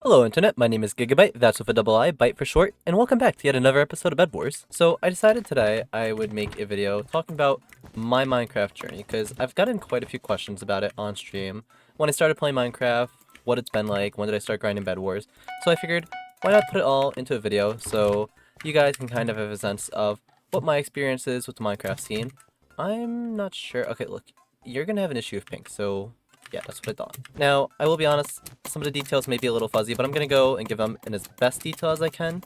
Hello Internet, my name is Gigabyte, that's with a double I, Byte for short, and welcome back to yet another episode of Bedwars. So I decided today I would make a video talking about my Minecraft journey, because I've gotten quite a few questions about it on stream. When I started playing Minecraft, what it's been like, when did I start grinding Bedwars, so I figured, why not put it all into a video, so you guys can kind of have a sense of what my experience is with the Minecraft scene. I'm not sure, okay look, you're gonna have an issue with pink, so yeah, that's what I thought. Now, I will be honest, some of the details may be a little fuzzy, but I'm gonna go and give them in as best detail as I can.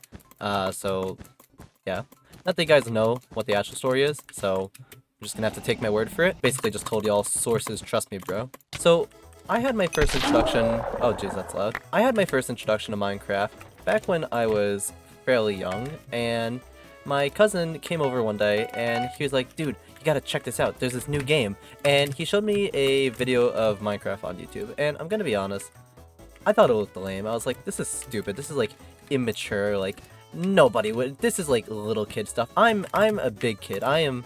So, yeah. Not that you guys know what the actual story is, so I'm just gonna have to take my word for it. Basically just told y'all sources, trust me, bro. So, I had my first introduction... Oh, jeez, that's loud. I had my first introduction to Minecraft back when I was fairly young, and my cousin came over one day, and he was like, dude, you gotta check this out, there's this new game. And he showed me a video of Minecraft on YouTube, and I'm gonna be honest, I thought it looked lame. I was like, this is stupid, this is like immature, like nobody would, this is like little kid stuff. I'm a big kid, I am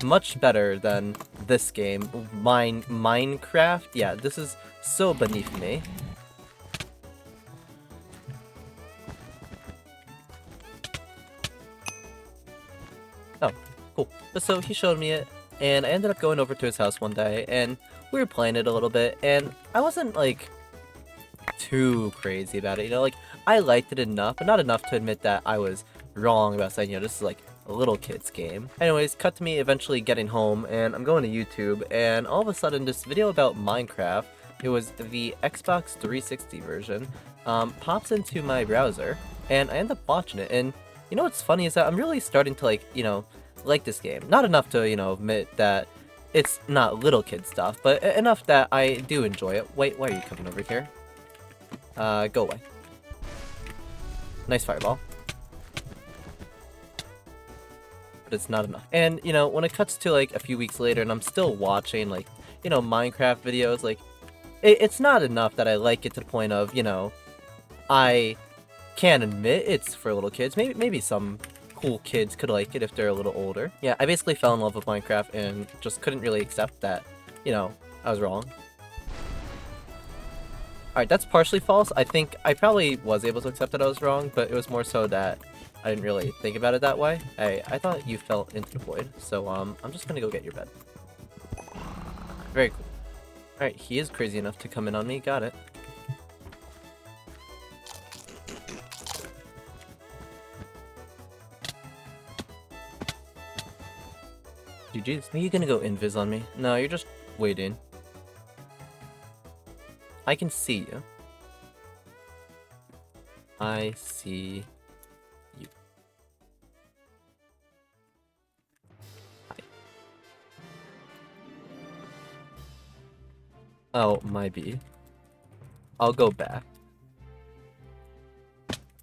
much better than this game, Minecraft. Yeah, this is so beneath me. Oh, cool. So he showed me it, and I ended up going over to his house one day, and we were playing it a little bit, and I wasn't, like, too crazy about it, you know? Like, I liked it enough, but not enough to admit that I was wrong about saying, you know, this is, like, a little kid's game. Anyways, cut to me eventually getting home, and I'm going to YouTube, and all of a sudden, this video about Minecraft, it was the Xbox 360 version, pops into my browser, and I end up watching it, and you know what's funny is that I'm really starting to, like, you know, like this game. Not enough to, you know, admit that it's not little kid stuff, but enough that I do enjoy it. Wait, why are you coming over here? Go away. Nice fireball. But it's not enough. And, you know, when it cuts to, like, a few weeks later and I'm still watching, like, you know, Minecraft videos, like, it's not enough that I like it to the point of, you know, I can admit it's for little kids. Maybe some cool kids could like it if they're a little older. Yeah, I basically fell in love with Minecraft and just couldn't really accept that, you know, I was wrong. Alright, that's partially false. I think I probably was able to accept that I was wrong, but it was more so that I didn't really think about it that way. Hey, I thought you fell into the void, so I'm just gonna go get your bed. Very cool. Alright, he is crazy enough to come in on me, got it. GG's. Are you gonna go invis on me? No, you're just waiting. I can see you. I see you. Hi. Oh, my bee. I'll go back.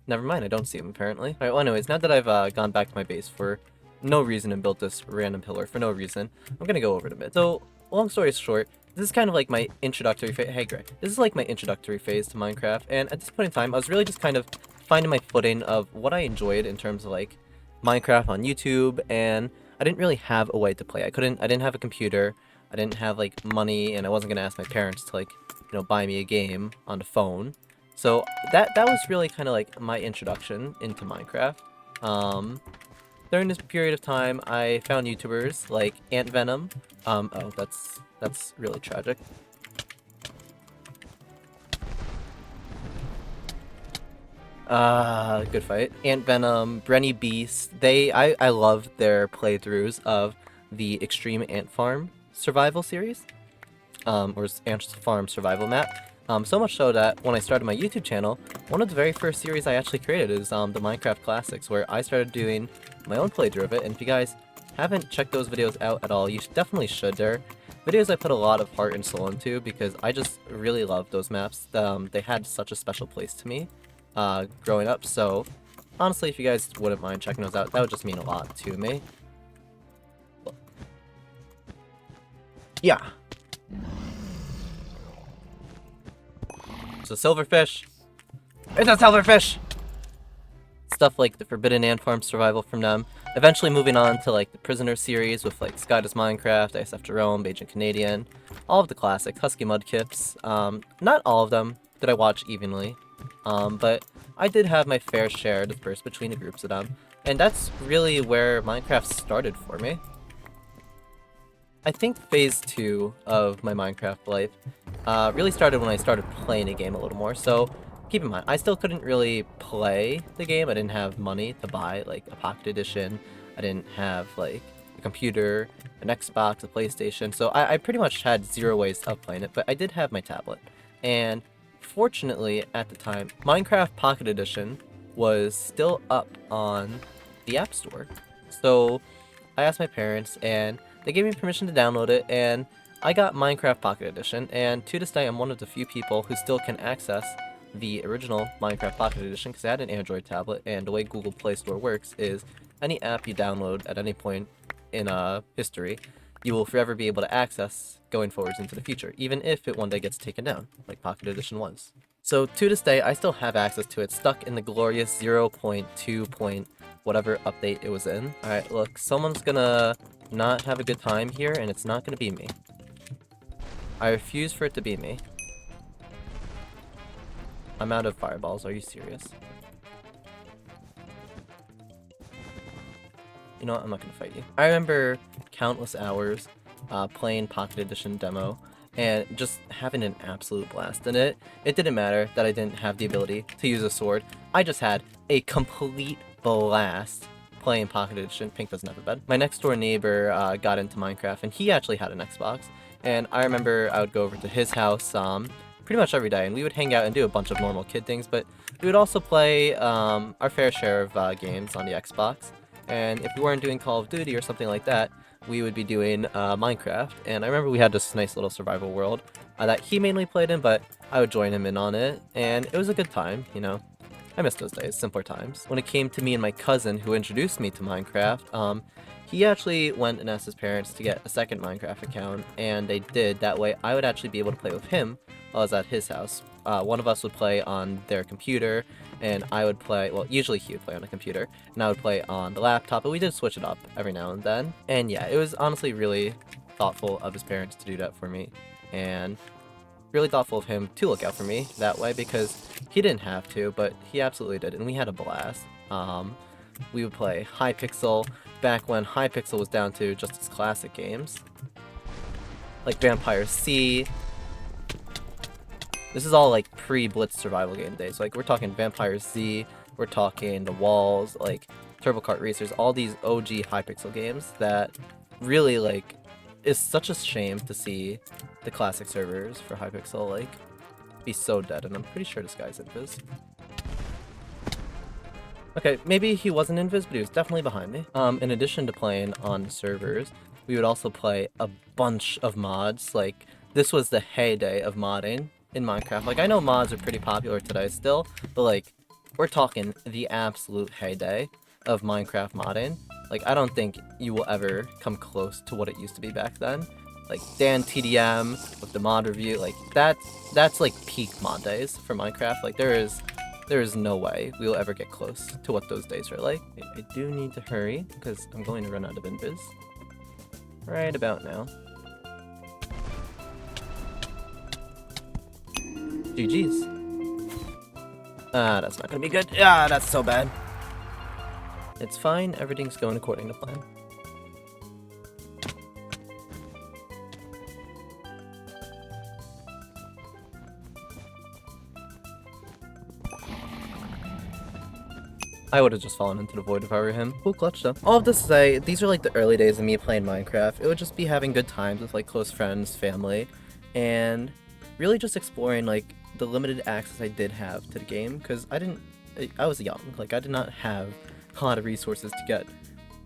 Never mind, I don't see him apparently. Alright, well anyways, now that I've gone back to my base for no reason and built this random pillar for no reason, I'm gonna go over to mid. So, long story short, this is kind of like my introductory phase. Hey, Gray. This is like my introductory phase to Minecraft, and at this point in time, I was really just kind of finding my footing of what I enjoyed in terms of like Minecraft on YouTube, and I didn't really have a way to play. I didn't have a computer, I didn't have like money, and I wasn't gonna ask my parents to like, you know, buy me a game on the phone. So that was really kind of like my introduction into Minecraft. During this period of time, I found YouTubers like Ant Venom. Oh, that's really tragic. Good fight. Ant Venom, Brenny Beast. I love their playthroughs of the Extreme Ant Farm survival series, or Ant Farm survival map. So much so that when I started my YouTube channel, one of the very first series I actually created is the Minecraft Classics, where I started doing my own playthrough of it, and if you guys haven't checked those videos out at all, you definitely should. They're videos I put a lot of heart and soul into, because I just really love those maps. They had such a special place to me growing up, so honestly, if you guys wouldn't mind checking those out, that would just mean a lot to me. Yeah. It's a silverfish. It's a silverfish! Stuff like the Forbidden Ant Farm survival from them. Eventually moving on to like the Prisoner series with like Sky Does Minecraft, ISF Jerome, Agent Canadian, all of the classics, Husky Mudkips. Not all of them did I watch evenly. But I did have my fair share dispersed between the groups of them, and that's really where Minecraft started for me. I think phase 2 of my Minecraft life really started when I started playing a game a little more. So keep in mind, I still couldn't really play the game. I didn't have money to buy like a Pocket Edition. I didn't have like a computer, an Xbox, a PlayStation. So I pretty much had zero ways of playing it, but I did have my tablet. And fortunately, at the time, Minecraft Pocket Edition was still up on the App Store. So I asked my parents, and they gave me permission to download it, and I got Minecraft Pocket Edition, and to this day I'm one of the few people who still can access the original Minecraft Pocket Edition because I had an Android tablet, and the way Google Play Store works is any app you download at any point in history, you will forever be able to access going forwards into the future, even if it one day gets taken down, like Pocket Edition was. So to this day, I still have access to it, stuck in the glorious 0.2. Whatever update it was in. Alright, look, someone's gonna not have a good time here, and it's not gonna be me. I refuse for it to be me. I'm out of fireballs, are you serious? You know what, I'm not gonna fight you. I remember countless hours playing Pocket Edition demo, and just having an absolute blast in it. It didn't matter that I didn't have the ability to use a sword. I just had a complete blast playing Pocket Edition. Pink doesn't have a bed. My next door neighbor got into Minecraft, and he actually had an Xbox. And I remember I would go over to his house pretty much every day, and we would hang out and do a bunch of normal kid things, but we would also play our fair share of games on the Xbox. And if we weren't doing Call of Duty or something like that, we would be doing Minecraft. And I remember we had this nice little survival world that he mainly played in, but I would join him in on it, and it was a good time, you know. I miss those days, simpler times. When it came to me and my cousin who introduced me to Minecraft, he actually went and asked his parents to get a second Minecraft account, and they did. That way I would actually be able to play with him while I was at his house. One of us would play on their computer, and I would play, well, usually he would play on a computer, and I would play on the laptop, but we did switch it up every now and then. And yeah, it was honestly really thoughtful of his parents to do that for me, and really thoughtful of him to look out for me that way, because he didn't have to, but he absolutely did, and we had a blast. We would play Hypixel back when Hypixel was down to just its classic games, like Vampire C. This is all like pre-Blitz survival game days. Like we're talking Vampire Z, we're talking The Walls, like Turbo Kart Racers, all these OG Hypixel games that really like is such a shame to see the classic servers for Hypixel like be so dead, and I'm pretty sure this guy's invis. Okay, maybe he wasn't invis, but he was definitely behind me. In addition to playing on servers, we would also play a bunch of mods. Like this was the heyday of modding in Minecraft. Like I know mods are pretty popular today still, but like we're talking the absolute heyday of Minecraft modding. Like I don't think you will ever come close to what it used to be back then. Like Dan TDM with the mod review, like that's like peak mod days for Minecraft. Like there is no way we will ever get close to what those days are like. I do need to hurry because I'm going to run out of invis right about now. GG's. That's not gonna be good. That's so bad. It's fine, everything's going according to plan. I would have just fallen into the void if I were him. Cool clutch though. All of this to say, these are like the early days of me playing Minecraft. It would just be having good times with like close friends, family, and really just exploring like the limited access I did have to the game, because I was young, like I did not have a lot of resources to get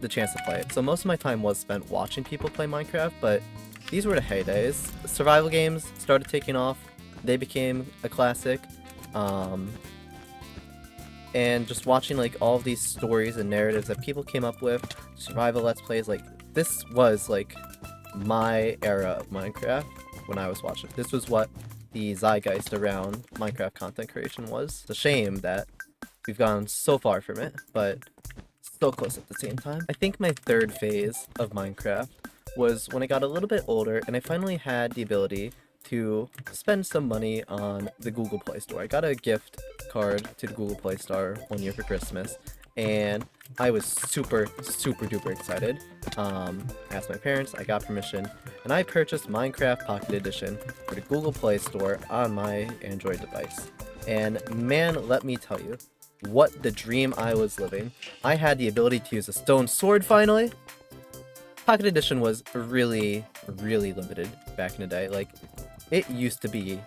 the chance to play it. So most of my time was spent watching people play Minecraft, but these were the heydays. Survival games started taking off, they became a classic, and just watching like all of these stories and narratives that people came up with, survival let's plays, like this was like my era of Minecraft when I was watching. This was what the zeitgeist around Minecraft content creation was. It's a shame that we've gone so far from it, but so close at the same time. I think my third phase of Minecraft was when I got a little bit older and I finally had the ability to spend some money on the Google Play Store. I got a gift card to the Google Play Store one year for Christmas, and I was super duper excited. I asked my parents, I got permission, and I purchased Minecraft Pocket Edition for the Google Play Store on my Android device. And man, let me tell you, what the dream I was living. I had the ability to use a stone sword finally. Pocket Edition was really limited back in the day. Like, it used to be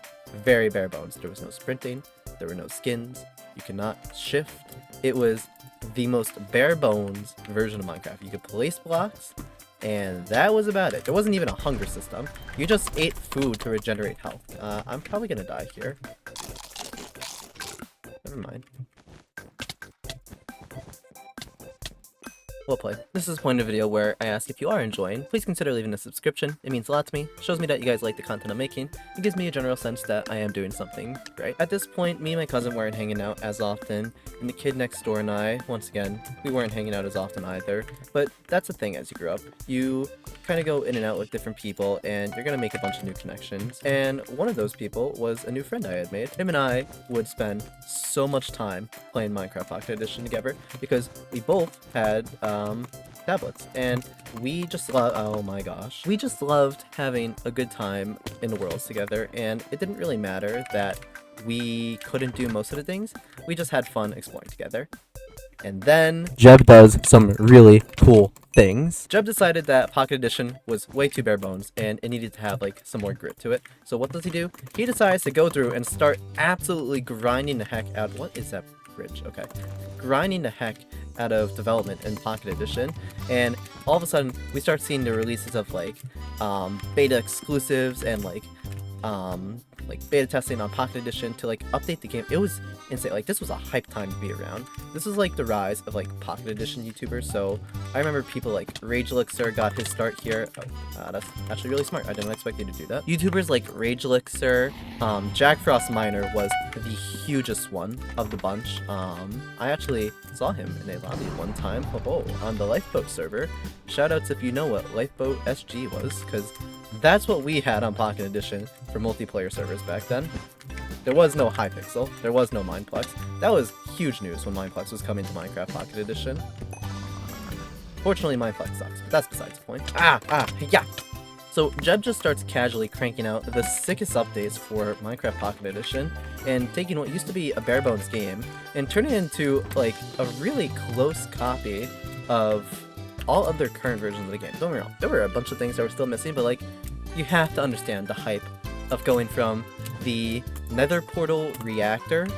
very bare bones. There was no sprinting, there were no skins, you could not shift. It was the most bare bones version of Minecraft. You could place blocks, and that was about it. There wasn't even a hunger system. You just ate food to regenerate health. I'm probably gonna die here. Never mind. Well played. This is the point of the video where I ask if you are enjoying, please consider leaving a subscription. It means a lot to me, shows me that you guys like the content I'm making, it gives me a general sense that I am doing something right. At this point, me and my cousin weren't hanging out as often, and the kid next door and I, once again, we weren't hanging out as often either. But that's the thing as you grow up. You kind of go in and out with different people, and you're gonna make a bunch of new connections. And one of those people was a new friend I had made. Him and I would spend so much time playing Minecraft Pocket Edition together, because we both had tablets, and we just oh my gosh, we just loved having a good time in the worlds together, and it didn't really matter that we couldn't do most of the things. We just had fun exploring together. And then Jeb does some really cool things. Jeb decided that Pocket Edition was way too bare bones and it needed to have like some more grit to it. So what does he do? He decides to go through and start absolutely grinding the heck out. What is that bridge? Okay. Grinding the heck out of development in Pocket Edition, and all of a sudden we start seeing the releases of like beta exclusives and like beta testing on Pocket Edition to like update the game. It was insane. Like, this was a hype time to be around. This was like the rise of like Pocket Edition YouTubers. So I remember people like Rage Elixir got his start here. That's actually really smart. I didn't expect you to do that. YouTubers like Rage Elixir, Jack Frost Miner was the hugest one of the bunch. I actually saw him in a lobby one time on the Lifeboat server. Shoutouts if you know what Lifeboat SG was, because that's what we had on Pocket Edition for multiplayer servers back then. There was no Hypixel, there was no Mineplex. That was huge news when Mineplex was coming to Minecraft Pocket Edition. Fortunately, Mineplex sucks, but that's besides the point. Yeah! So Jeb just starts casually cranking out the sickest updates for Minecraft Pocket Edition, and taking what used to be a bare bones game and turning it into like a really close copy of all other current versions of the game. Don't get me wrong, there were a bunch of things that were still missing, but like, you have to understand the hype of going from the Nether portal reactor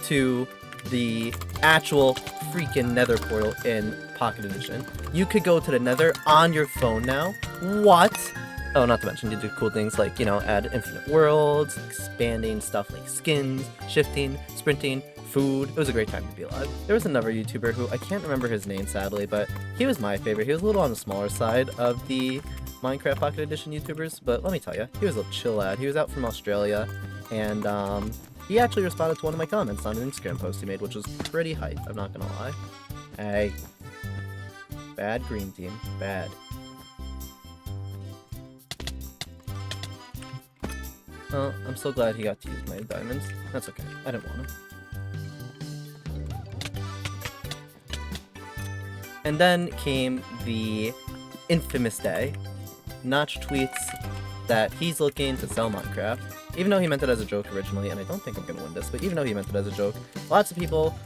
to the actual freaking Nether portal in Pocket Edition. You could go to the Nether on your phone now. What? Oh, not to mention you do cool things like, you know, add infinite worlds, expanding stuff like skins, shifting, sprinting, food. It was a great time to be alive. There was another YouTuber who, I can't remember his name sadly, but he was my favorite. He was a little on the smaller side of the Minecraft Pocket Edition YouTubers, but let me tell you, he was a chill lad. He was out from Australia, and he actually responded to one of my comments on an Instagram post he made, which was pretty hype, I'm not gonna lie. Hey. Bad green team. Bad. Oh, I'm so glad he got to use my diamonds. That's okay. I didn't want them. And then came the infamous day. Notch tweets that he's looking to sell Minecraft, even though he meant it as a joke originally, and I don't think I'm gonna win this, but even though he meant it as a joke, lots of people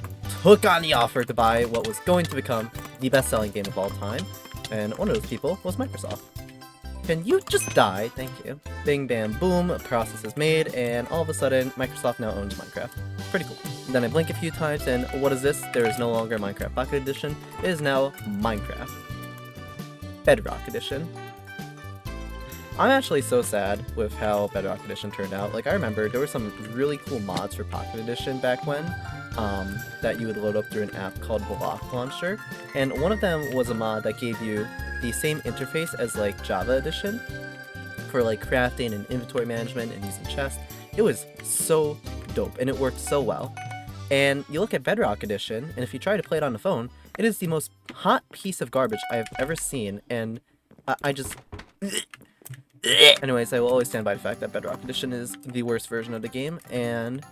took on the offer to buy what was going to become the best-selling game of all time, and one of those people was Microsoft. Can you just die? Thank you. Bing, bam, boom, a process is made, and all of a sudden, Microsoft now owns Minecraft. Pretty cool. Then I blink a few times, and what is this? There is no longer Minecraft Pocket Edition. It is now Minecraft Bedrock Edition. I'm actually so sad with how Bedrock Edition turned out. Like, I remember there were some really cool mods for Pocket Edition back when, that you would load up through an app called Block Launcher, and one of them was a mod that gave you the same interface as like Java Edition for like crafting and inventory management and using chests. It was so dope and it worked so well. And you look at Bedrock Edition, and if you try to play it on the phone, it is the most hot piece of garbage I have ever seen, and I just... Anyways, I will always stand by the fact that Bedrock Edition is the worst version of the game, and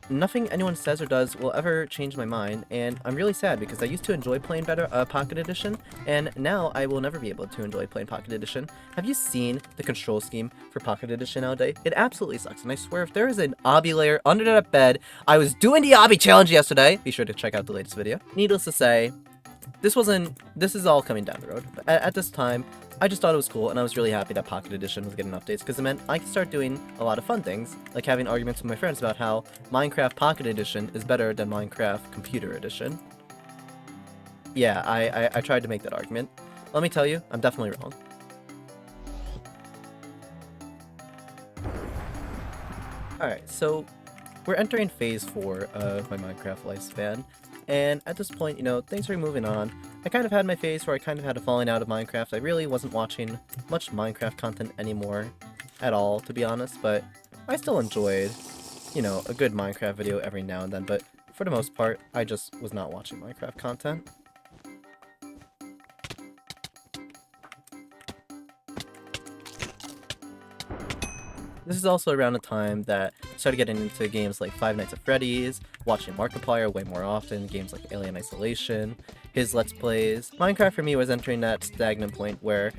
nothing anyone says or does will ever change my mind, and I'm really sad because I used to enjoy playing Pocket Edition, and now I will never be able to enjoy playing Pocket Edition. Have you seen the control scheme for Pocket Edition nowadays? It absolutely sucks, and I swear if there is an obby layer under that bed, I was doing the obby challenge yesterday. Be sure to check out the latest video. Needless to say, this is all coming down the road. But at this time, I just thought it was cool, and I was really happy that Pocket Edition was getting updates, because it meant I could start doing a lot of fun things, like having arguments with my friends about how Minecraft Pocket Edition is better than Minecraft Computer Edition. Yeah, I tried to make that argument. Let me tell you, I'm definitely wrong. Alright, so we're entering phase 4 of my Minecraft lifespan, and at this point, you know, things are moving on. I kind of had my phase where I kind of had a falling out of Minecraft. I really wasn't watching much Minecraft content anymore at all, to be honest, but I still enjoyed, you know, a good Minecraft video every now and then, but for the most part, I just was not watching Minecraft content. This is also around the time that I started getting into games like Five Nights at Freddy's, watching Markiplier way more often, games like Alien Isolation, his Let's Plays. Minecraft for me was entering that stagnant point where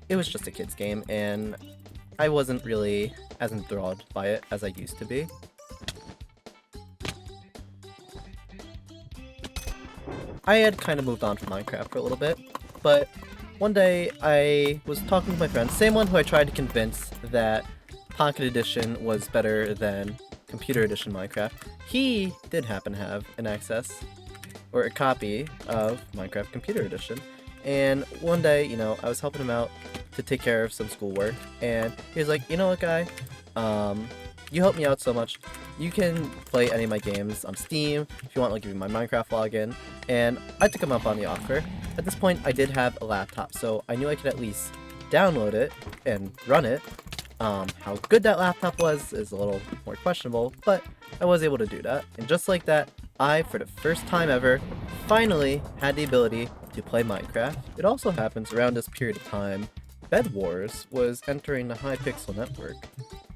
it was just a kid's game, and I wasn't really as enthralled by it as I used to be. I had kind of moved on from Minecraft for a little bit, but one day I was talking to my friend, same one who I tried to convince that Pocket Edition was better than Computer Edition Minecraft. He did happen to have an access, or a copy of Minecraft Computer Edition. And one day, you know, I was helping him out to take care of some schoolwork, and he was like, you know what, guy, you help me out so much. You can play any of my games on Steam. If you want, I'll give you my Minecraft login. And I took him up on the offer. At this point, I did have a laptop, so I knew I could at least download it and run it. How good that laptop was is a little more questionable, but I was able to do that. And just like that, I, for the first time ever, finally had the ability to play Minecraft. It also happens around this period of time, Bedwars was entering the Hypixel network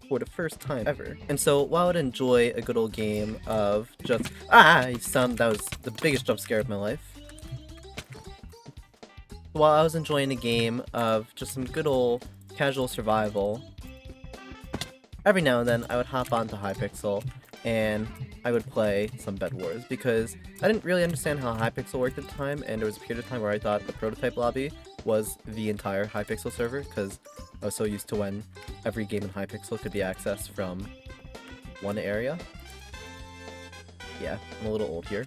for the first time ever. And so while I'd enjoy a good old game of just, that was the biggest jump scare of my life. While I was enjoying a game of just some good old casual survival, every now and then I would hop onto Hypixel and I would play some Bedwars, because I didn't really understand how Hypixel worked at the time, and there was a period of time where I thought the prototype lobby was the entire Hypixel server, because I was so used to when every game in Hypixel could be accessed from one area. Yeah, I'm a little old here.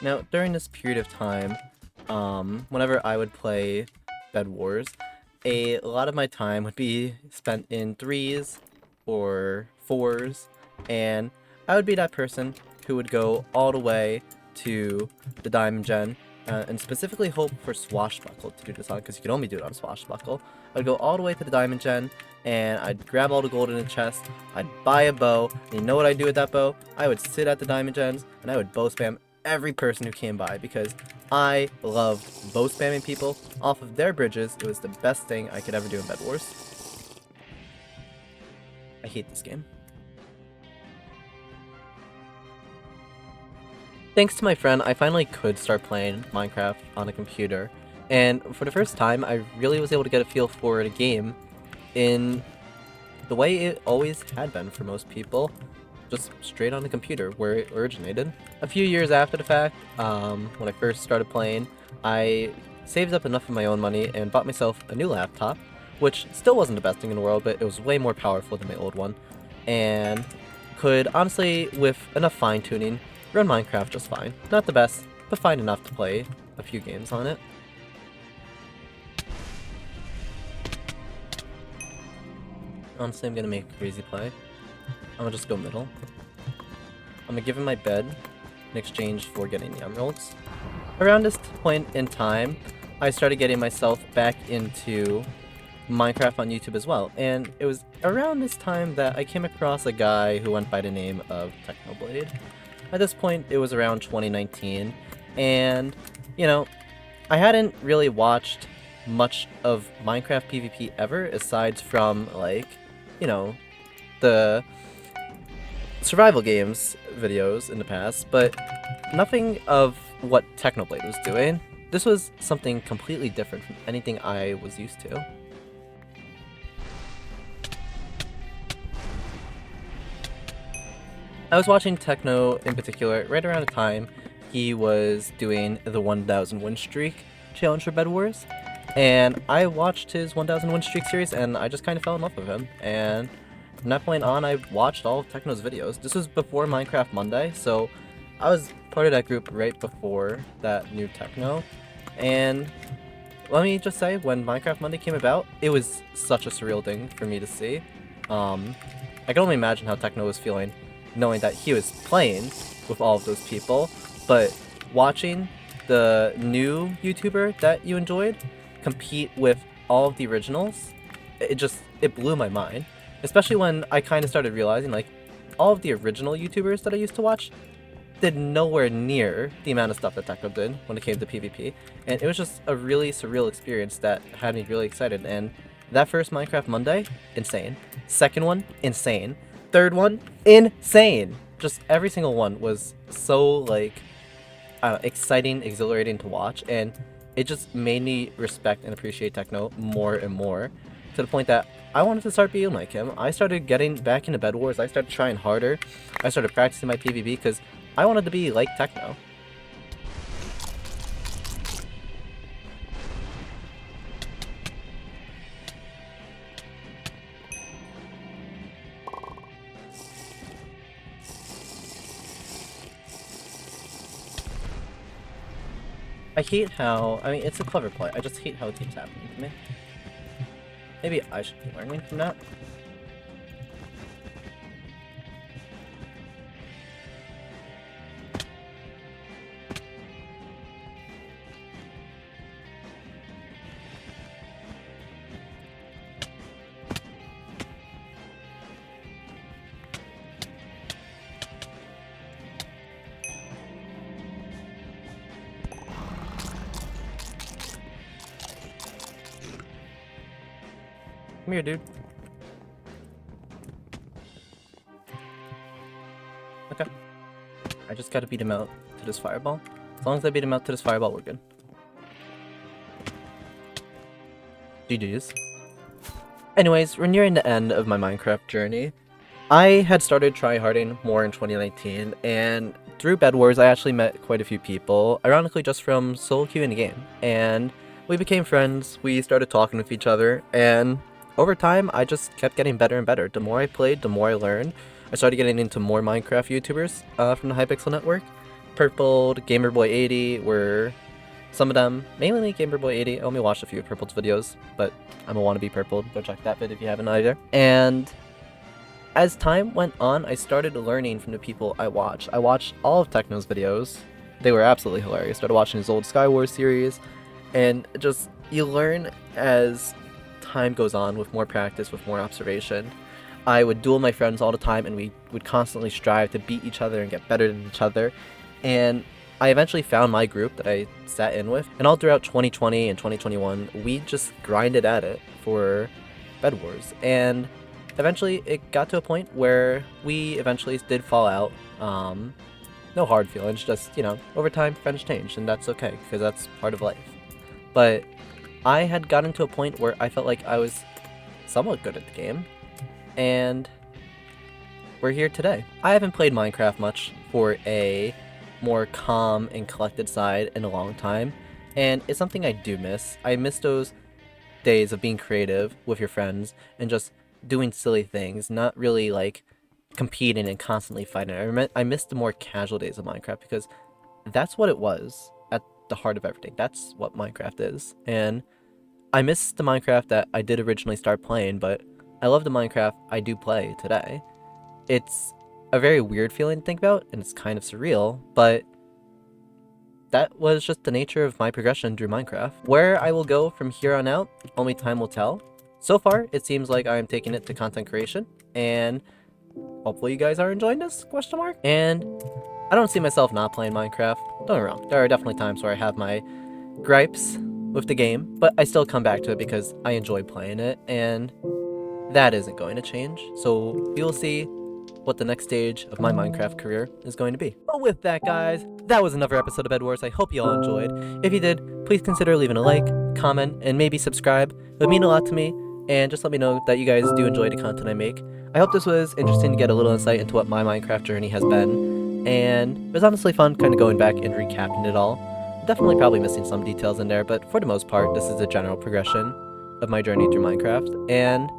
Now, during this period of time, whenever I would play Bedwars, a lot of my time would be spent in 3s or 4s, and I would be that person who would go all the way to the Diamond Gen, and specifically hope for Swashbuckle to do this on, because you can only do it on Swashbuckle. I'd go all the way to the Diamond Gen, and I'd grab all the gold in the chest, I'd buy a bow, and you know what I'd do with that bow? I would sit at the Diamond Gens, and I would bow spam every person who came by, because I loved bow spamming people off of their bridges. It was the best thing I could ever do in Bedwars. I hate this game. Thanks to my friend, I finally could start playing Minecraft on a computer, and for the first time, I really was able to get a feel for the game in the way it always had been for most people. Just straight on the computer, where it originated. A few years after the fact, when I first started playing, I saved up enough of my own money and bought myself a new laptop, which still wasn't the best thing in the world, but it was way more powerful than my old one, and could honestly, with enough fine-tuning, run Minecraft just fine. Not the best, but fine enough to play a few games on it. Honestly, I'm gonna make a crazy play. I'm gonna just go middle. I'm gonna give him my bed, in exchange for getting the emeralds. Around this point in time, I started getting myself back into Minecraft on YouTube as well, and it was around this time that I came across a guy who went by the name of Technoblade. At this point, it was around 2019, and, you know, I hadn't really watched much of Minecraft PvP ever, aside from, like, you know, the survival games videos in the past, but nothing of what Technoblade was doing. This was something completely different from anything I was used to. I was watching Techno in particular right around the time he was doing the 1000 win streak challenge for Bedwars, and I watched his 1000 win streak series and I just kind of fell in love with him, and from that point on I watched all of Techno's videos. This was before Minecraft Monday, so I was part of that group right before that new Techno, and let me just say, when Minecraft Monday came about, it was such a surreal thing for me to see. I can only imagine how Techno was feeling knowing that he was playing with all of those people, but watching the new YouTuber that you enjoyed compete with all of the originals, it blew my mind. Especially when I kind of started realizing, like, all of the original YouTubers that I used to watch did nowhere near the amount of stuff that Techno did when it came to PvP, and it was just a really surreal experience that had me really excited. And that first Minecraft Monday, insane. Second one, insane. Third one, insane. Just every single one was so, like, exciting, exhilarating to watch, and it just made me respect and appreciate Techno more and more, to the point that I wanted to start being like him. I started getting back into Bedwars, I started trying harder, I started practicing my PvP because I wanted to be like Techno. I hate how, I mean, it's a clever play, I just hate how it keeps happening to me. Maybe I should be learning from that. Come here, dude. Okay. I just gotta beat him out to this fireball. As long as I beat him out to this fireball, we're good. GG's. Anyways, we're nearing the end of my Minecraft journey. I had started tryharding more in 2019, and through Bedwars I actually met quite a few people, ironically just from solo queuing the game, and we became friends, we started talking with each other, and over time, I just kept getting better and better. The more I played, the more I learned. I started getting into more Minecraft YouTubers from the Hypixel network. Purpled, GamerBoy80 were some of them. Mainly GamerBoy80. I only watched a few of Purpled's videos, but I'm a wannabe Purpled. Go check that vid if you haven't either. And as time went on, I started learning from the people I watched. I watched all of Techno's videos. They were absolutely hilarious. Started watching his old Skywars series, and just, you learn as time goes on, with more practice, with more observation. I would duel my friends all the time, and we would constantly strive to beat each other and get better than each other, and I eventually found my group that I sat in with, and all throughout 2020 and 2021 we just grinded at it for Bedwars, and eventually it got to a point where we eventually did fall out. No hard feelings, just, you know, over time friends change, and that's okay, because that's part of life. But I had gotten to a point where I felt like I was somewhat good at the game, and we're here today. I haven't played Minecraft much for a more calm and collected side in a long time, and it's something I do miss. I miss those days of being creative with your friends and just doing silly things, not really like competing and constantly fighting. I miss the more casual days of Minecraft, because that's what it was at the heart of everything. That's what Minecraft is, and I miss the Minecraft that I did originally start playing, but I love the Minecraft I do play today. It's a very weird feeling to think about, and it's kind of surreal, but that was just the nature of my progression through Minecraft. Where I will go from here on out, only time will tell. So far, it seems like I'm taking it to content creation, and hopefully you guys are enjoying this, ? And I don't see myself not playing Minecraft. Don't get me wrong, there are definitely times where I have my gripes with the game, but I still come back to it because I enjoy playing it, and that isn't going to change. So we will see what the next stage of my Minecraft career is going to be. But with that, guys, that was another episode of Bedwars. I hope you all enjoyed. If you did, please consider leaving a like, comment, and maybe subscribe. It would mean a lot to me, and just let me know that you guys do enjoy the content I make. I hope this was interesting to get a little insight into what my Minecraft journey has been, and it was honestly fun kind of going back and recapping it all. Definitely probably missing some details in there, but for the most part, this is a general progression of my journey through Minecraft. And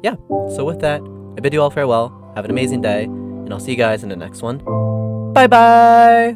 yeah, so with that, I bid you all farewell, have an amazing day, and I'll see you guys in the next one. Bye bye!